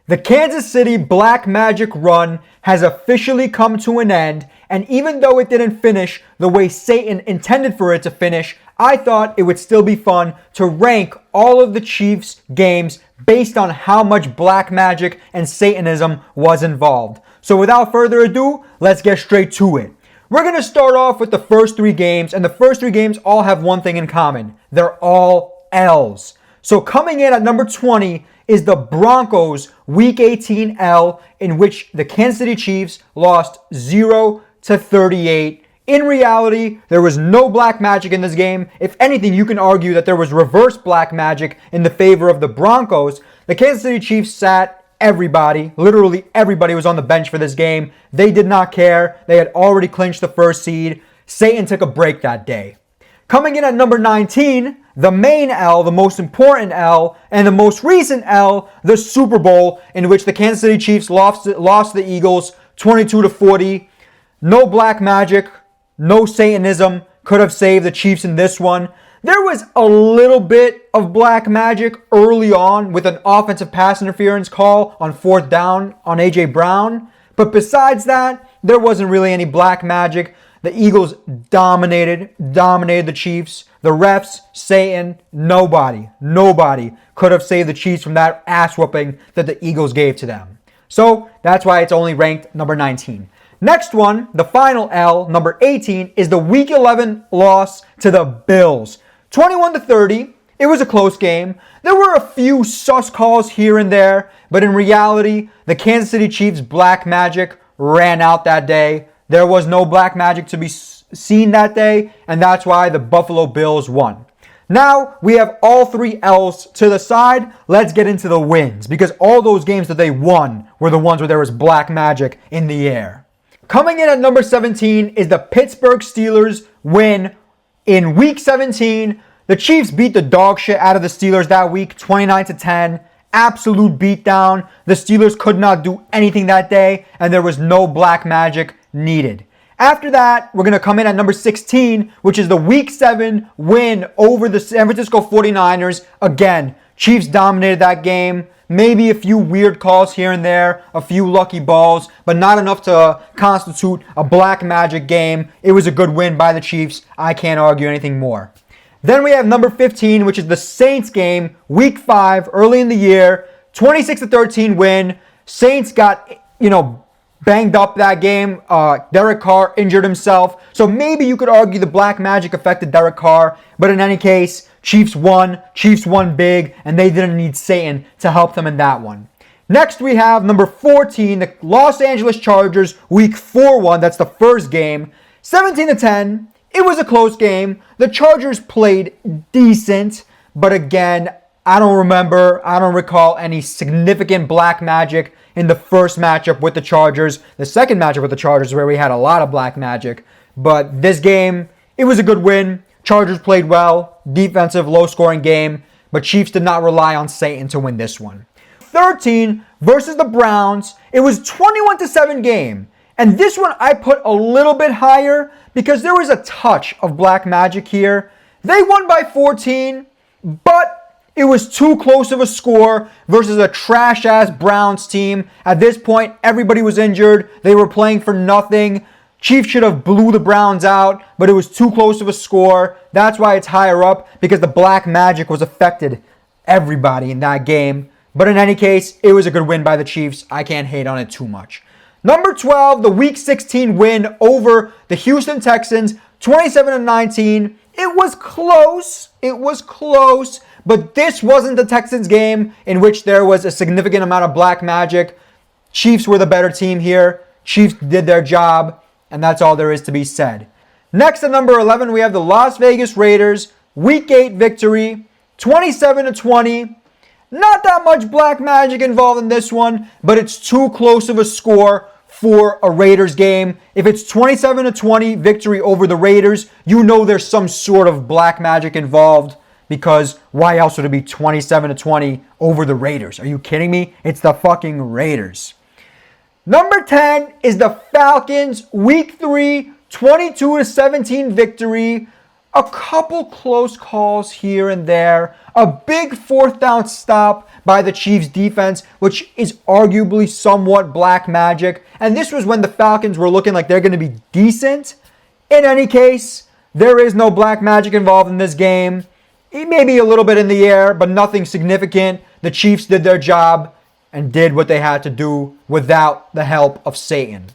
The Kansas City Black Magic run has officially come to an end, and even though it didn't finish the way Satan intended for it to finish, I thought it would still be fun to rank all of the Chiefs games based on how much black magic and Satanism was involved. So without further ado, let's get straight to it. We're going to start off with the first three games, and the first three games all have one thing in common. They're all L's. So coming in at number 20 is the Broncos Week 18 L, in which the Kansas City Chiefs lost 0-38. In reality, there was no black magic in this game. If anything, you can argue that there was reverse black magic in the favor of the Broncos. The Kansas City Chiefs sat everybody. Literally everybody was on the bench for this game. They did not care. They had already clinched the first seed. Satan took a break that day. Coming in at number 19, the main L, the most important L, and the most recent L, the Super Bowl, in which the Kansas City Chiefs lost the Eagles 22-40. No black magic, no Satanism could have saved the Chiefs in this one. There was a little bit of black magic early on with an offensive pass interference call on 4th down on A.J. Brown. But besides that, there wasn't really any black magic. The Eagles dominated the Chiefs. The refs, Satan, nobody could have saved the Chiefs from that ass whooping that the Eagles gave to them. So that's why it's only ranked number 19. Next one, the final L, number 18, is the Week 11 loss to the Bills. 21-30. It was a close game. There were a few sus calls here and there, but in reality, the Kansas City Chiefs' black magic ran out that day. There was no black magic to be seen that day, and that's why the Buffalo Bills won. Now, we have all three L's to the side. Let's get into the wins, because all those games that they won were the ones where there was black magic in the air. Coming in at number 17 is the Pittsburgh Steelers win in Week 17. The Chiefs beat the dog shit out of the Steelers that week, 29-10. Absolute beatdown. The Steelers could not do anything that day, and there was no black magic needed. After that, we're going to come in at number 16, which is the Week 7 win over the San Francisco 49ers. Again, Chiefs dominated that game. Maybe a few weird calls here and there, a few lucky balls, but not enough to constitute a black magic game. It was a good win by the Chiefs. I can't argue anything more. Then we have number 15, which is the Saints game, Week 5, early in the year, 26-13 win. Saints got, banged up that game. Derek Carr injured himself. So maybe you could argue the black magic affected Derek Carr. But in any case, Chiefs won. Chiefs won big, and they didn't need Satan to help them in that one. Next, we have number 14, the Los Angeles Chargers, Week 4-1. That's the first game. 17-10. It was a close game. The Chargers played decent. But again, I don't recall any significant black magic in the first matchup with the Chargers. The second matchup with the Chargers where we had a lot of black magic. But this game, it was a good win. Chargers played well. Defensive, low-scoring game. But Chiefs did not rely on Satan to win this one. 13 versus the Browns. It was 21-7 game. And this one I put a little bit higher because there was a touch of black magic here. They won by 14, but it was too close of a score versus a trash-ass Browns team. At this point, everybody was injured. They were playing for nothing. Chiefs should have blew the Browns out, but it was too close of a score. That's why it's higher up, because the black magic was affected everybody in that game. But in any case, it was a good win by the Chiefs. I can't hate on it too much. Number 12, the Week 16 win over the Houston Texans, 27-19. It was close. But this wasn't the Texans game in which there was a significant amount of black magic. Chiefs were the better team here. Chiefs did their job, and that's all there is to be said. Next at number 11, we have the Las Vegas Raiders, Week 8 victory, 27-20. Not that much black magic involved in this one, but it's too close of a score for a Raiders game. If it's 27-20 victory over the Raiders, you know there's some sort of black magic involved, because why else would it be 27-20 over the Raiders? Are you kidding me? It's the fucking Raiders. Number 10 is the Falcons, Week 3, 22-17 victory. a couple close calls here and there, a big fourth down stop by the Chiefs defense, which is arguably somewhat black magic. And this was when the Falcons were looking like they're going to be decent. In any case, there is no black magic involved in this game. It may be a little bit in the air, but nothing significant. The Chiefs did their job and did what they had to do without the help of Satan.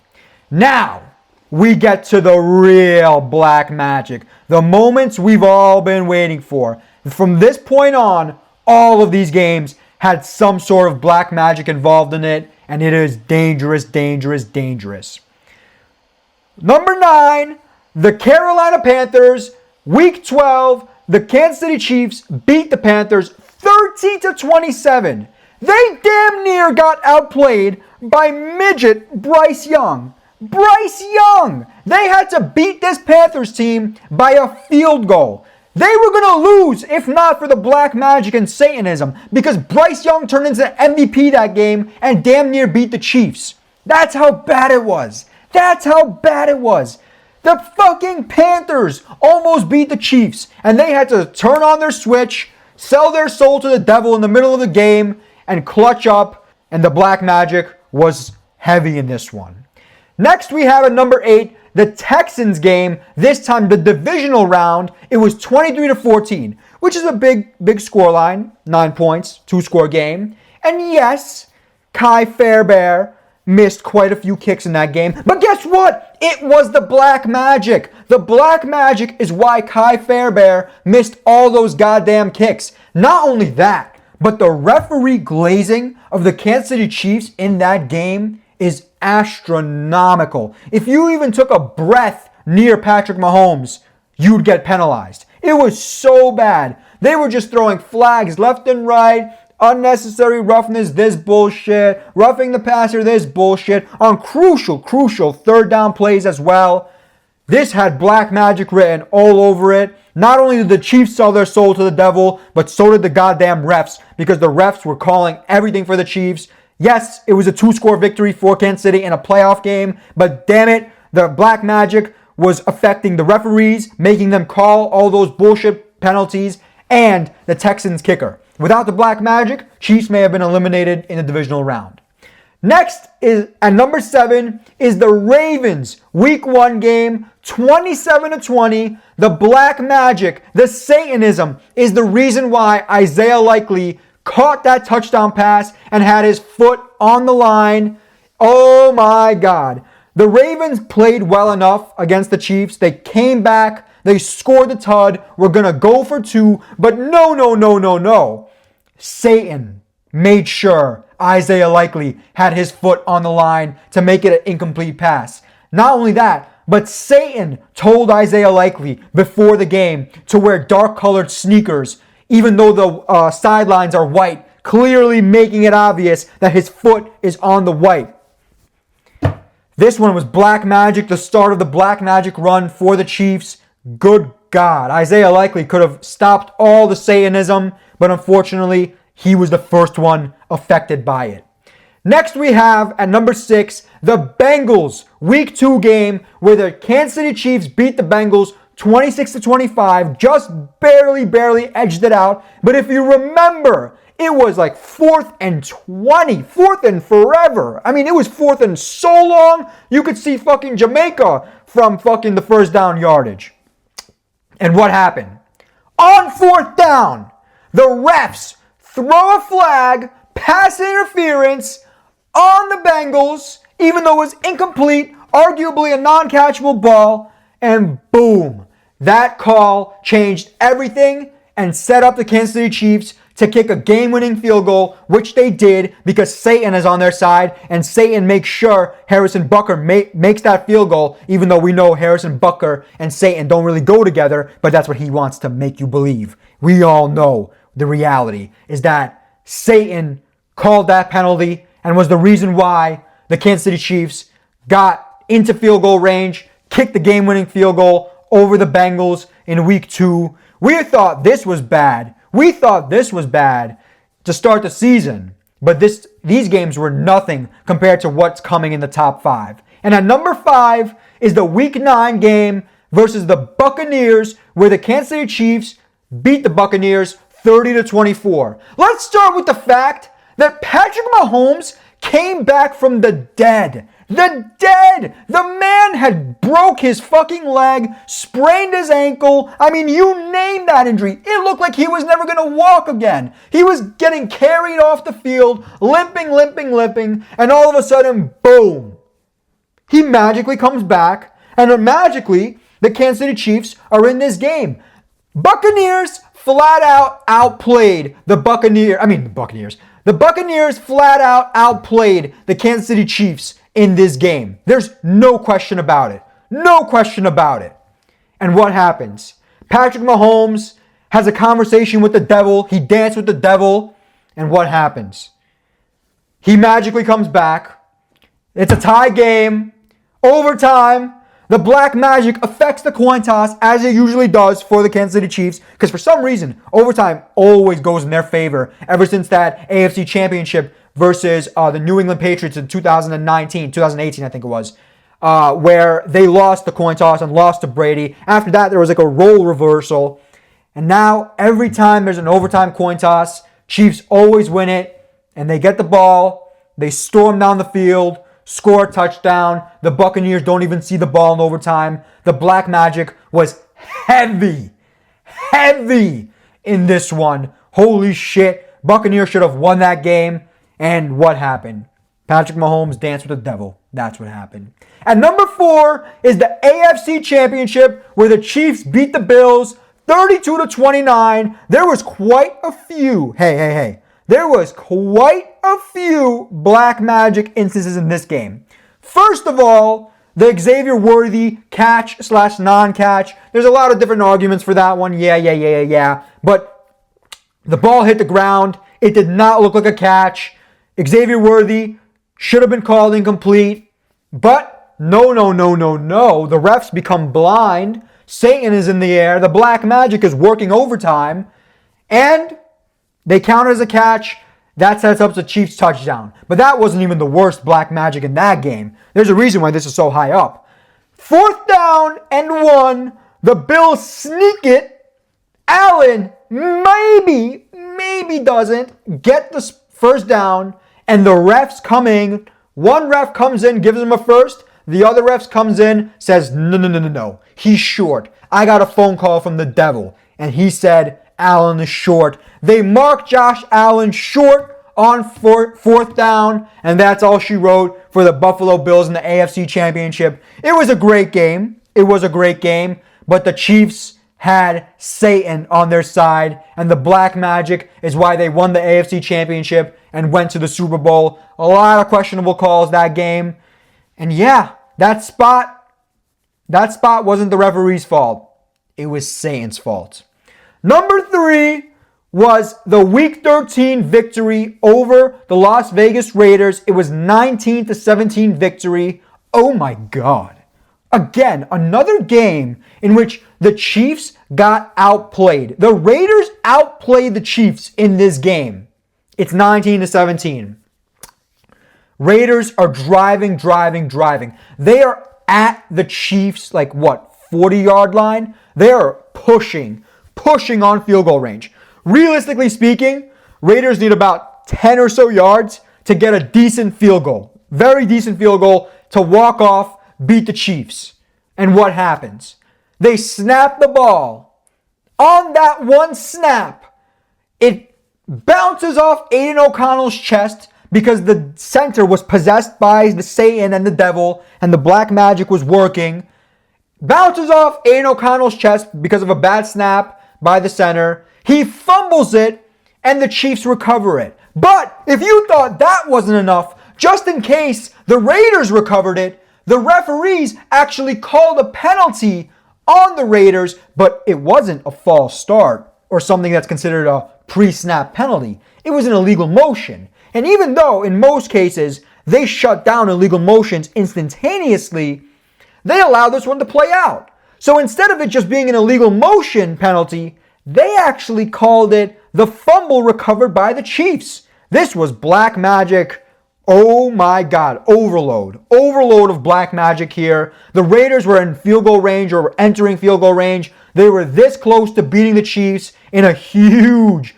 Now, we get to the real black magic. The moments we've all been waiting for. From this point on, all of these games had some sort of black magic involved in it, and it is dangerous, dangerous, dangerous. Number 9, the Carolina Panthers, Week 12, the Kansas City Chiefs beat the Panthers 30-27. They damn near got outplayed by midget Bryce Young. Bryce Young! They had to beat this Panthers team by a field goal. They were going to lose if not for the black magic and Satanism, because Bryce Young turned into MVP that game and damn near beat the Chiefs. That's how bad it was. That's how bad it was. The fucking Panthers almost beat the Chiefs, and they had to turn on their switch, sell their soul to the devil in the middle of the game, and clutch up, and the black magic was heavy in this one. Next, we have at number 8, the Texans game. This time, the divisional round, it was 23-14, which is a big scoreline, 9 points, 2-score game. And yes, Kai Fairbairn missed quite a few kicks in that game. But guess what? It was the black magic. The black magic is why Kai Fairbairn missed all those goddamn kicks. Not only that, but the referee glazing of the Kansas City Chiefs in that game is astronomical. If you even took a breath near Patrick Mahomes, you'd get penalized. It was so bad. They were just throwing flags left and right, unnecessary roughness, this bullshit, roughing the passer, this bullshit, on crucial third down plays as well. This had black magic written all over it. Not only did the Chiefs sell their soul to the devil, but so did the goddamn refs, because the refs were calling everything for the Chiefs. Yes, it was a 2-score victory for Kansas City in a playoff game, but damn it, the black magic was affecting the referees, making them call all those bullshit penalties, and the Texans kicker. Without the black magic, Chiefs may have been eliminated in the divisional round. Next is, at number 7, is the Ravens Week 1 game, 27-20. The black magic, the Satanism, is the reason why Isaiah Likely caught that touchdown pass and had his foot on the line. Oh my God. The Ravens played well enough against the Chiefs. They came back. They scored the tud. We're going to go for 2. But no. Satan made sure Isaiah Likely had his foot on the line to make it an incomplete pass. Not only that, but Satan told Isaiah Likely before the game to wear dark-colored sneakers, even though the sidelines are white, clearly making it obvious that his foot is on the white. This one was black magic, the start of the black magic run for the Chiefs. Good God. Isaiah Likely could have stopped all the Satanism, but unfortunately, he was the first one affected by it. Next we have, at number 6, the Bengals Week 2 game, where the Kansas City Chiefs beat the Bengals 26-25, just barely edged it out. But if you remember, it was like 4th and 20, 4th and forever. I mean, it was 4th and so long, you could see fucking Jamaica from fucking the first down yardage. And what happened? On 4th down, the refs throw a flag, pass interference on the Bengals, even though it was incomplete, arguably a non-catchable ball, and boom, that call changed everything and set up the Kansas City Chiefs to kick a game-winning field goal, which they did because Satan is on their side, and Satan makes sure Harrison Butker makes that field goal, even though we know Harrison Butker and Satan don't really go together, but that's what he wants to make you believe. We all know the reality is that Satan called that penalty and was the reason why the Kansas City Chiefs got into field goal range, kicked the game-winning field goal over the Bengals in Week 2. We thought this was bad. We thought this was bad to start the season. But these games were nothing compared to what's coming in the top 5. And at number 5 is the Week 9 game, versus the Buccaneers, where the Kansas City Chiefs beat the Buccaneers 30-24. Let's start with the fact that Patrick Mahomes came back from the dead. The dead! The man had broke his fucking leg, sprained his ankle. I mean, you name that injury. It looked like he was never going to walk again. He was getting carried off the field, limping, and all of a sudden, boom. He magically comes back, and magically, the Kansas City Chiefs are in this game. Buccaneers flat out outplayed the Buccaneers. The Buccaneers flat out outplayed the Kansas City Chiefs in this game. There's no question about it. No question about it. And what happens? Patrick Mahomes has a conversation with the devil. He danced with the devil. And what happens? He magically comes back. It's a tie game. Overtime. The black magic affects the coin toss as it usually does for the Kansas City Chiefs, because for some reason, overtime always goes in their favor ever since that AFC Championship versus the New England Patriots in 2018, I think it was, where they lost the coin toss and lost to Brady. After that, there was like a role reversal. And now, every time there's an overtime coin toss, Chiefs always win it, and they get the ball, they storm down the field, score a touchdown. The Buccaneers don't even see the ball in overtime. The black magic was heavy in this one. Holy shit. Buccaneers should have won that game. And what happened? Patrick Mahomes danced with the devil. That's what happened. And number 4 is the AFC Championship, where the Chiefs beat the Bills 32-29. There was quite a few. Hey. There was quite a few black magic instances in this game. First of all, the Xavier Worthy catch/non-catch. There's a lot of different arguments for that one. Yeah. But the ball hit the ground. It did not look like a catch. Xavier Worthy should have been called incomplete. But no. The refs become blind. Satan is in the air. The black magic is working overtime. And they count it as a catch. That sets up the Chiefs' touchdown. But that wasn't even the worst black magic in that game. There's a reason why this is so high up. 4th down and 1. The Bills sneak it. Allen maybe doesn't get the first down. And the refs come in. One ref comes in, gives him a first. The other ref comes in, says, no. He's short. I got a phone call from the devil. And he said, Allen is short. They mark Josh Allen short on 4th down, and that's all she wrote for the Buffalo Bills in the AFC Championship. It was a great game. But the Chiefs had Satan on their side, and the black magic is why they won the AFC Championship and went to the Super Bowl. A lot of questionable calls that game. And yeah, that spot wasn't the referee's fault. It was Satan's fault. Number 3 was the Week 13 victory over the Las Vegas Raiders. It was 19-17 victory. Oh my God. Again, another game in which the Chiefs got outplayed. The Raiders outplayed the Chiefs in this game. It's 19-17. Raiders are driving. They are at the Chiefs, 40-yard line? They are pushing on field goal range. Realistically speaking, Raiders need about 10 or so yards to get a decent field goal. Very decent field goal to walk off, beat the Chiefs. And what happens? They snap the ball. On that one snap, it bounces off Aiden O'Connell's chest because the center was possessed by the Satan and the devil, and the black magic was working. Bounces off Aiden O'Connell's chest because of a bad snap by the center. He fumbles it, and the Chiefs recover it. But if you thought that wasn't enough, just in case the Raiders recovered it, the referees actually called a penalty on the Raiders, but it wasn't a false start or something that's considered a pre-snap penalty. It was an illegal motion. And even though in most cases they shut down illegal motions instantaneously, they allowed this one to play out. So instead of it just being an illegal motion penalty, they actually called it the fumble recovered by the Chiefs. This was black magic Oh my God, overload of black magic here. The Raiders were in field goal range or were entering field goal range. They were this close to beating the Chiefs in a huge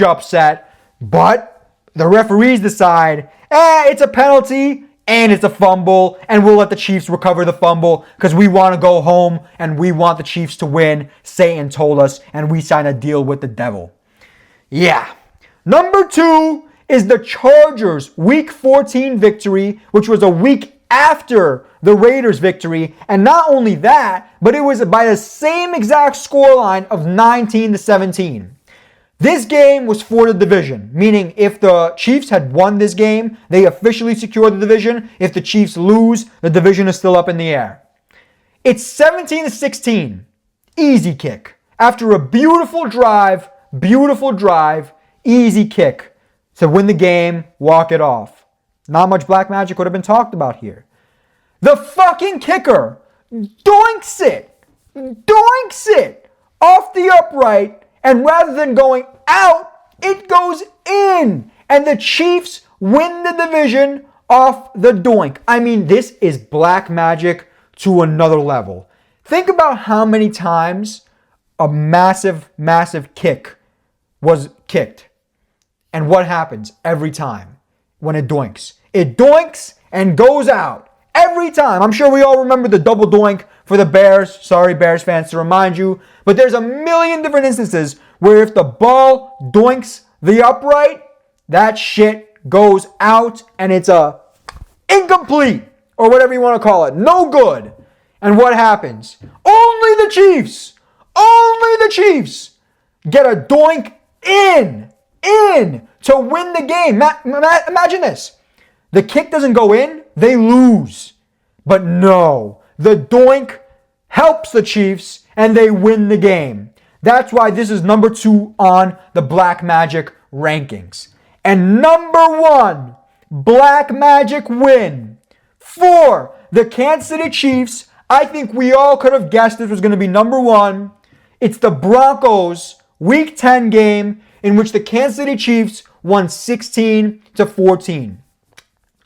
upset, but the referees decide, it's a penalty and it's a fumble, and we'll let the Chiefs recover the fumble because we want to go home and we want the Chiefs to win. Satan told us, and we signed a deal with the devil. Yeah. Number 2 is the Chargers' Week 14 victory, which was a week after the Raiders' victory. And not only that, but it was by the same exact scoreline of 19-17. This game was for the division, meaning if the Chiefs had won this game, they officially secured the division. If the Chiefs lose, the division is still up in the air. It's 17-16. Easy kick. After a beautiful drive, easy kick to win the game, walk it off. Not much black magic would have been talked about here. The fucking kicker doinks it off the upright, and rather than going out, it goes in. And the Chiefs win the division off the doink. I mean, this is black magic to another level. Think about how many times a massive kick was kicked. And what happens every time when it doinks? It doinks and goes out. Every time. I'm sure we all remember the double doink for the Bears. Sorry, Bears fans, to remind you. But there's a million different instances where if the ball doinks the upright, that shit goes out and it's a incomplete, or whatever you want to call it. No good. And what happens? Only the Chiefs get a doink in to win the game. Imagine this. The kick doesn't go in, they lose. But no, the doink helps the Chiefs and they win the game. That's why this is number 2 on the Black Magic rankings. And number 1 Black Magic win for the Kansas City Chiefs. I think we all could have guessed this was going to be number 1. It's the Broncos Week 10 game in which the Kansas City Chiefs won 16-14.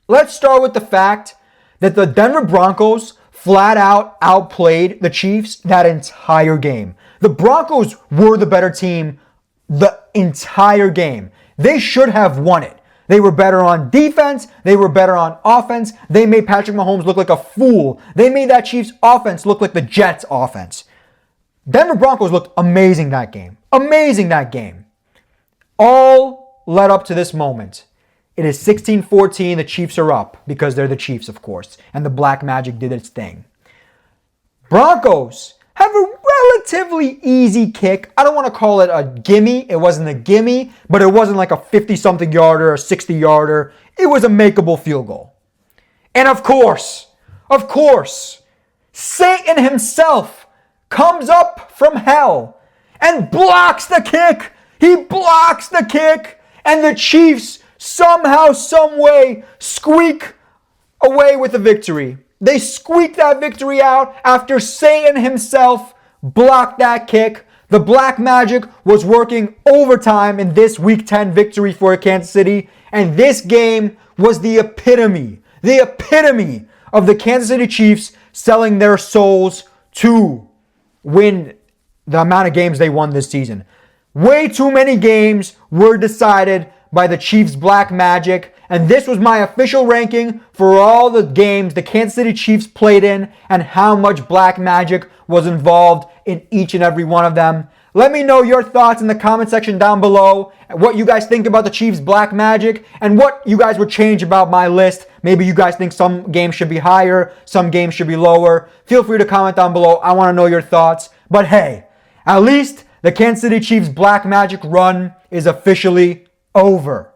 Let's start with the fact that the Denver Broncos flat out outplayed the Chiefs that entire game. The Broncos were the better team the entire game. They should have won it. They were better on defense. They were better on offense. They made Patrick Mahomes look like a fool. They made that Chiefs offense look like the Jets offense. Denver Broncos looked amazing that game. All led up to this moment. It is 16-14. The Chiefs are up because they're the Chiefs, of course. And the Black Magic did its thing. Broncos have a relatively easy kick. I don't want to call it a gimme. It wasn't a gimme, but it wasn't like a 50-something yarder or a 60-yarder. It was a makeable field goal. And of course, Satan himself comes up from hell and blocks the kick. He blocks the kick, and the Chiefs somehow, some way, squeak away with the victory. They squeak that victory out after Satan himself blocked that kick. The Black Magic was working overtime in this Week 10 victory for Kansas City, and this game was the epitome of the Kansas City Chiefs selling their souls to win the amount of games they won this season. Way too many games were decided by the Chiefs' Black Magic, and this was my official ranking for all the games the Kansas City Chiefs played in and how much Black Magic was involved in each and every one of them. Let me know your thoughts in the comment section down below, what you guys think about the Chiefs' Black Magic, and what you guys would change about my list. Maybe you guys think some games should be higher, some games should be lower. Feel free to comment down below. I want to know your thoughts. But hey, at least the Kansas City Chiefs' Black Magic run is officially over.